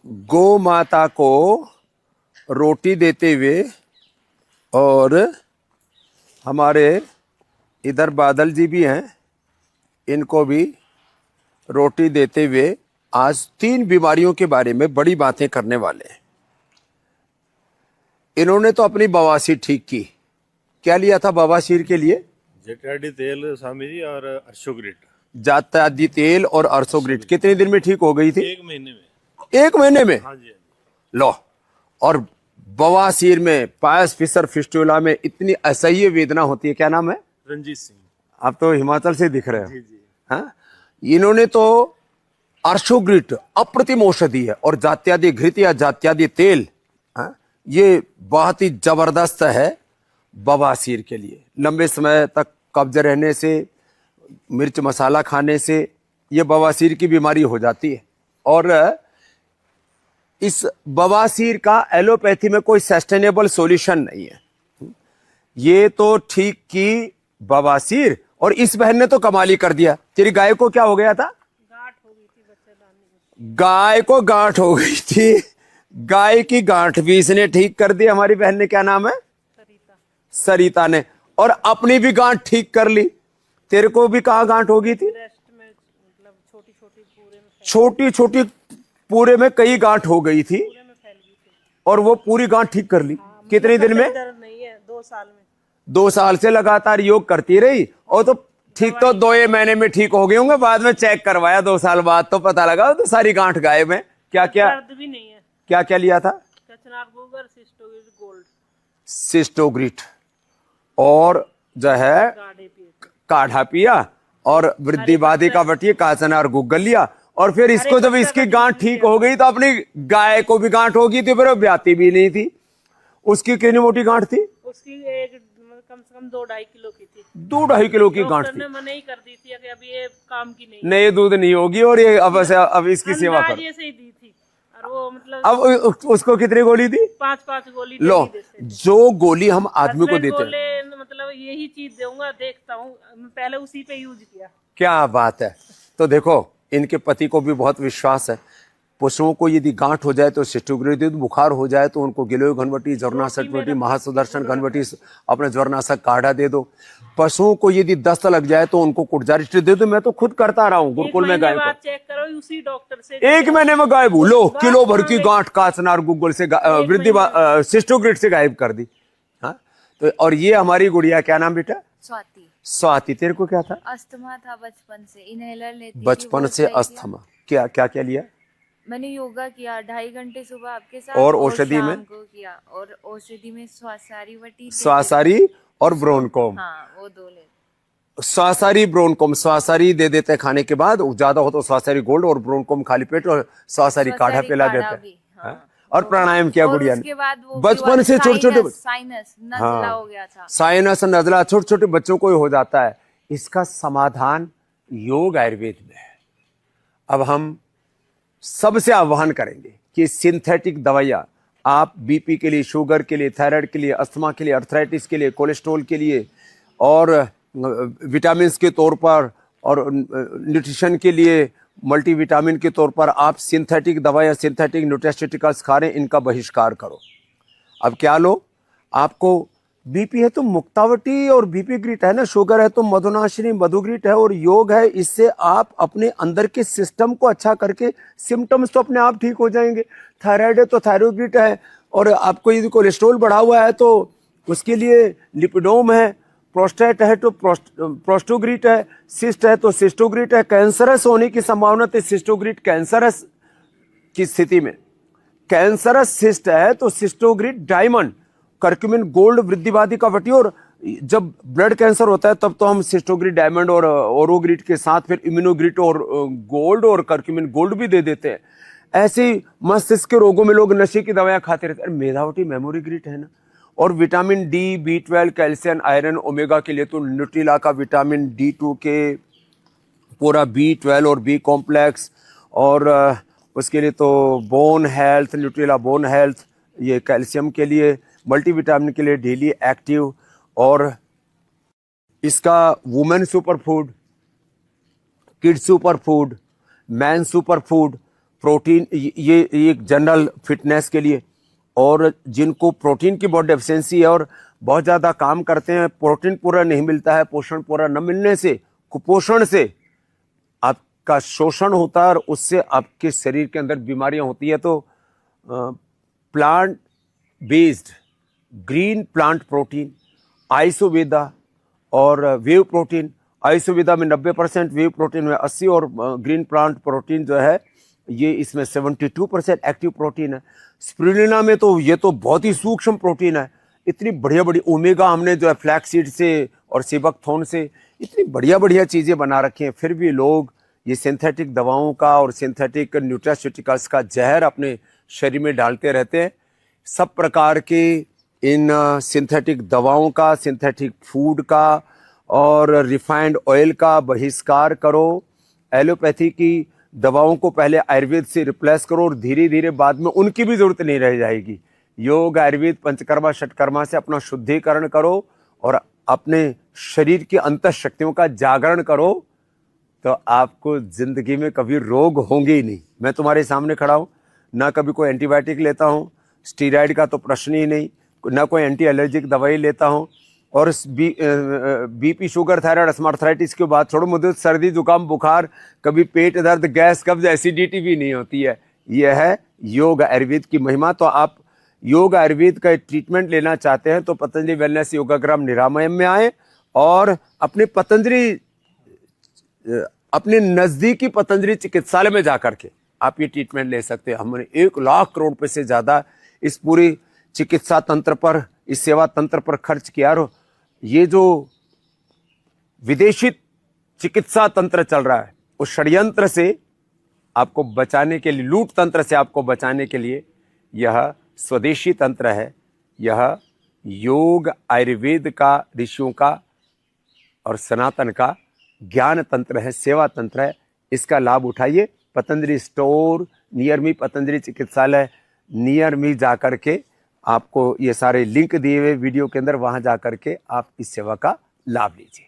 गौ माता को रोटी देते हुए और हमारे इधर बादल जी भी हैं, इनको भी रोटी देते हुए आज 3 बीमारियों के बारे में बड़ी बातें करने वाले हैं। इन्होंने तो अपनी बवासीर ठीक की। क्या लिया था बवासीर के लिए? जटाडी तेल स्वामी जी और अर्शोग्रिट। जात्यादि तेल और अर्सोग्रिट। कितने दिन में ठीक हो गई थी? 1 महीने में। 1 महीने में? हाँ जी। लो, और बवासीर में, पायस फिशर फिस्टुला में इतनी असह्य वेदना होती है। क्या नाम है? रंजीत सिंह। आप तो हिमाचल से दिख रहे हो। जी जी। हाँ, इन्होंने तो अर्शोग्रिट अप्रतिम औषधि है, और जात्यादि घृत या जात्यादि तेल, हाँ, ये बहुत ही जबरदस्त है बवासीर के लिए। लंबे समय तक कब्ज रहने से, मिर्च मसाला खाने से ये बवासीर की बीमारी हो जाती है। और इस बवासीर का एलोपैथी में कोई सस्टेनेबल सॉल्यूशन नहीं है। ये तो ठीक की बवासीर, और इस बहन ने तो कमाल ही कर दिया। तेरी गाय को क्या हो गया था? गांठ हो गई थी बच्चेदानी में। गाय को गांठ हो गई थी। गाय की गांठ भी इसने ठीक कर दी। हमारी बहन ने, क्या नाम है? सरिता। सरिता ने। और अपनी भी गांठ ठीक कर ली। तेरे को भी कहाँ गांठ हो गई थी? ब्रेस्ट में, मतलब छोटी छोटी पूरे में छोटी छोटी पूरे में कई गांठ हो गई थी, पूरे में फैल गई थी। और वो पूरी गांठ ठीक कर ली। हाँ, कितने दिन में? दर्द नहीं है, 2 साल में। 2 साल से लगातार योग करती रही, और तो ठीक तो 2 महीने में ठीक हो गए होंगे। बाद में चेक करवाया 2 साल बाद, तो पता लगा तो सारी गांठ गायब है। क्या क्या दर्द भी नहीं है। क्या क्या लिया था? कचनार गोबर, सिस्टोगिल गोल्ड, सिस्टोग्रिट, और जो है गाढ़े पिए। काढ़ा पिया, और वृद्धिवादी का बटिया काचनार गुग्गल लिया। और फिर इसको जब इसकी गांठ ठीक हो गई तो अपनी गाय को भी गांठ हो गई थी, फिर वो ब्याती भी नहीं थी। उसकी कितनी मोटी गांठ थी? उसकी एक कम से कम 2-2.5 किलो की थी। 2-2.5 किलो की गांठ डॉक्टर थी। ने मना ही कर दी थी कि अब ये काम की नहीं। नहीं, दूध नहीं होगी, और ये अब इसकी सेवा करो। अंदाजे से ही दी थी, और वो मतलब अब उसको कितनी गोली दी? 5-5 गोली लो, डेली देते थे। जो गोली हम आदमी को हस्बैंड देते हैं, बोले मतलब यही चीज दूंगा, देखता हूँ। पहले उसी पे यूज किया। क्या बात है। तो देखो, इनके पति को भी बहुत विश्वास है। पशुओं को यदि गांठ हो जाए तो सिस्टोग्रिट दे दो, बुखार हो जाए तो उनको गिलोय घनवटी, ज्वरनाशक घनवटी, महासुदर्शन घनवटी, अपने ज्वरनाशक काढ़ा दे दो। पशुओं को यदि दस्त लग जाए तो उनको कुटजारिष्ट दे दो। मैं तो खुद करता रहा हूँ गुरुकुल में गाय को। चेक करो उसी डॉक्टर से। 1 महीने में गायब हुई। लो, किलो भर की गांठ काचनार गुग्गल से वृद्धि सिस्टोग्रिट से गायब कर दी। हाँ, तो और ये हमारी गुड़िया, क्या नाम बेटा? स्वाति। स्वाति। तेरे को क्या था? अस्थमा था बचपन से, इनहेलर लेती थी, बचपन वो से सही किया। अस्थमा। क्या क्या क्या लिया? मैंने योगा किया 2.5 घंटे सुबह आपके साथ, और औषधि में? शाम को किया। और औषधि में स्वासारी वटी, स्वासारी और ब्रोनकोम। हाँ, वो 2 ले। स्वासारी ब्रोनकोम, स्वासारी दे देते हैं खाने के बाद, ज्यादा हो तो स्वासारी गोल्ड, और ब्रोनकोम खाली पेट, और स्वासारी काढ़ा पिला देते हैं। हाँ? और प्राणायाम किया गुड़िया ने। उसके बाद वो बचपन से छोटे छोटे साइनस नजला हो गया था। साइनस नजला छोटे छोटे बच्चों को ही हो जाता है। इसका समाधान योग आयुर्वेद में है। अब हम सबसे आह्वान करेंगे कि सिंथेटिक दवाइयां आप बीपी के लिए, शुगर के लिए, थायराइड के लिए, अस्थमा के लिए, अर्थराइटिस के लिए, कोलेस्ट्रॉल के लिए, और विटामिन के तौर पर, और न्यूट्रिशन के लिए मल्टीविटामिन के तौर पर आप सिंथेटिक दवाइयां, सिंथेटिक न्यूट्रास्यूटिकल्स खा रहे हैं, इनका बहिष्कार करो। अब क्या लो, आपको बीपी है तो मुक्तावटी और बीपी ग्रिट है ना, शुगर है तो मधुनाशिनी मधुग्रिट है, और योग है, इससे आप अपने अंदर के सिस्टम को अच्छा करके सिम्टम्स तो अपने आप ठीक हो जाएंगे। थायराइड है तो थायरोग्रिट है, और आपको यदि कोलेस्ट्रॉल बढ़ा हुआ है तो उसके लिए लिपिडोम है, प्रोस्टेट है तो प्रोस्टोग्रिट है, सिस्ट है तो सिस्टोग्रिट है। कैंसरस होने की संभावना तो सिस्टोग्रिट, कैंसरस की स्थिति में कैंसरस सिस्ट है तो सिस्टोग्रिट डायमंड, कर्क्यूमिन गोल्ड, वृद्धिवादी का वटी, और जब ब्लड कैंसर होता है तब तो हम सिस्टोग्रिट डायमंड और ओरोग्रिट के साथ फिर इम्यूनोग्रिट और गोल्ड और कर्क्यूमिन गोल्ड भी दे देते हैं। ऐसे ही मस्तिष्क के रोगों में लोग नशे की दवाइयां खाते रहते हैं। मेधावटी मेमोरी ग्रिट है ना, और vitamin D, B12, calcium, iron, omega के लिए तो न्यूट्रिला का विटामिन D2 के पूरा B12 और B कॉम्प्लेक्स, और उसके लिए तो bone health, Nutrela bone health, ये कैल्शियम के लिए, मल्टीविटामिन के लिए डेली एक्टिव, और इसका women super food, kid super food, man super food, protein, ये एक जनरल फिटनेस के लिए, और जिनको प्रोटीन की बहुत डेफिशिएंसी है और बहुत ज़्यादा काम करते हैं, प्रोटीन पूरा नहीं मिलता है, पोषण पूरा न मिलने से, कुपोषण से आपका शोषण होता है और उससे आपके शरीर के अंदर बीमारियां होती है। तो plant based green plant protein, आइसोवेदा और वेव प्रोटीन, आइसोवेदा में 90%, वेव प्रोटीन में 80% और ग्रीन प्लांट प्रोटीन जो है ये इसमें 72% एक्टिव प्रोटीन है। स्पिरुलिना में तो ये तो बहुत ही सूक्ष्म प्रोटीन है। इतनी बढ़िया बढ़िया ओमेगा हमने जो है फ्लैक्स सीड से और सेबक थोन से इतनी बढ़िया बढ़िया चीज़ें बना रखी हैं, फिर भी लोग ये सिंथेटिक दवाओं का और सिंथेटिक न्यूट्रास्यूटिकल्स का जहर अपने शरीर में डालते रहते हैं। सब प्रकार के इन सिंथेटिक दवाओं का, सिंथेटिक फूड का और रिफाइंड ऑयल का बहिष्कार करो। एलोपैथी की दवाओं को पहले आयुर्वेद से रिप्लेस करो और धीरे धीरे बाद में उनकी भी जरूरत नहीं रह जाएगी। योग, आयुर्वेद, पंचकर्मा, षटकर्मा से अपना शुद्धिकरण करो और अपने शरीर की अंतः शक्तियों का जागरण करो, तो आपको जिंदगी में कभी रोग होंगे ही नहीं। मैं तुम्हारे सामने खड़ा हूँ, ना कभी कोई एंटीबायोटिक लेता हूँ, स्टीरॉयड का तो प्रश्न ही नहीं, ना कोई एंटी एलर्जिक दवाई लेता हूँ, और बीपी, शुगर, थायराइड, अस्थमार्थराइटिस की बात छोड़ो, मुझे सर्दी, जुकाम, बुखार, कभी पेट दर्द, गैस, कब्ज, एसिडिटी भी नहीं होती है। यह है योग आयुर्वेद की महिमा। तो आप योग आयुर्वेद का ट्रीटमेंट लेना चाहते हैं तो पतंजलि वेलनेस योगाग्राम निरामयम में आए और अपने नजदीकी पतंजलि चिकित्सालय में जाकर के आप ये ट्रीटमेंट ले सकते हैं। हमने 1 लाख करोड़ रुपए से ज्यादा इस पूरी चिकित्सा तंत्र पर, इस सेवा तंत्र पर खर्च किया। और ये जो विदेशी चिकित्सा तंत्र चल रहा है उस षड्यंत्र से आपको बचाने के लिए, लूट तंत्र से आपको बचाने के लिए यह स्वदेशी तंत्र है। यह योग आयुर्वेद का, ऋषियों का और सनातन का ज्ञान तंत्र है, सेवा तंत्र है। इसका लाभ उठाइए। Patanjali store near me, Patanjali चिकित्सालय नियर मी जाकर के आपको ये सारे लिंक दिए हुए वीडियो के अंदर, वहां जाकर के आप इस सेवा का लाभ लीजिए।